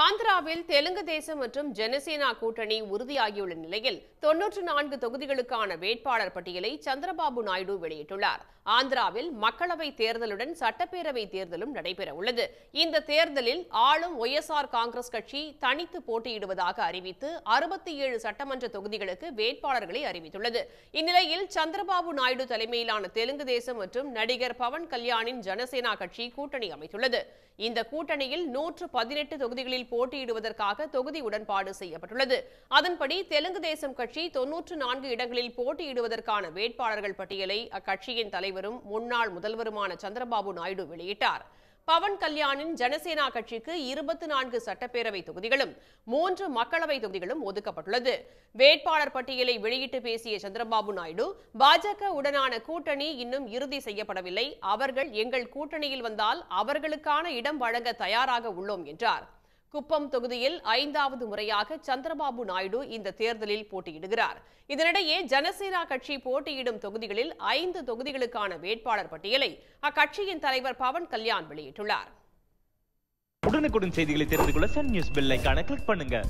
ஆந்திராவில் தெலுங்கு தேசம் மற்றும் ஜனசேனா கூட்டணி உறுதியாகியுள்ள நிலையில் 94 தொகுதிகளுக்கான வேட்பாளர் பட்டியலை சந்திரபாபு நாயுடு வெளியிட்டுள்ளார். ஆந்திராவில் மக்களவைத் தேர்தலுடன் சட்டப்பேரவை தேர்தலும் நடைபெற உள்ளது. இந்த தேர்தலில் ஆளும் ஒய்எஸ்ஆர் காங்கிரஸ் கட்சி தனித்து போட்டியிடுவதாக அறிவித்து 67 சட்டமன்ற தொகுதிகளுக்கு வேட்பாளர்களை அறிவித்துள்ளது. இந்நிலையில் சந்திரபாபு நாயுடு தலைமையிலான தெலுங்கு தேசம் மற்றும் நடிகர் பவன் கல்யாணின் ஜனசேனா கட்சி கூட்டணி அமைத்துள்ளது. இந்த கூட்டணியில் 118 தொகுதிகளில் போட்டியிடுவதற்காக தொகுதி உடன்பாடு செய்யப்பட்டுள்ளது. அதன்படி தெலுங்கு தேசம் கட்சி 94 இடங்களில் போட்டியிடுவதற்கான வேட்பாளர்கள் பட்டியலை அக்கட்சியின் தலைவரும் முன்னாள் முதல்வருமான சந்திரபாபு நாயுடு வெளியிட்டார். பவன் கல்யாணின் ஜனசேனா கட்சிக்கு 24 சட்டப்பேரவை தொகுதிகளும் 3 மக்களவை தொகுதிகளும் ஒதுக்கப்பட்டுள்ளது. வேட்பாளர் பட்டியலை வெளியிட்டு பேசிய சந்திரபாபு நாயுடு, பாஜக உடனான கூட்டணி இன்னும் இறுதி செய்யப்படவில்லை. அவர்கள் எங்கள் கூட்டணியில் வந்தால் அவர்களுக்கான இடம் வழங்க தயாராக உள்ளோம் என்றார். குப்பம் தொகுதியில் 5வது முறையாக சந்திரபாபு நாயுடு இந்த தேர்தலில் போட்டியிடுகிறார். இதனிடையே ஜனசேனா கட்சி போட்டியிடும் தொகுதிகளில் 5 தொகுதிகளுக்கான வேட்பாளர் பட்டியலை அக்கட்சியின் தலைவர் பவன் கல்யாண் வெளியிட்டுள்ளார். உடனுக்குடன் செய்திகளை தெரிந்து கொள்ள சன் நியூஸ் பெல் ஐகானை கிளிக் பண்ணுங்க.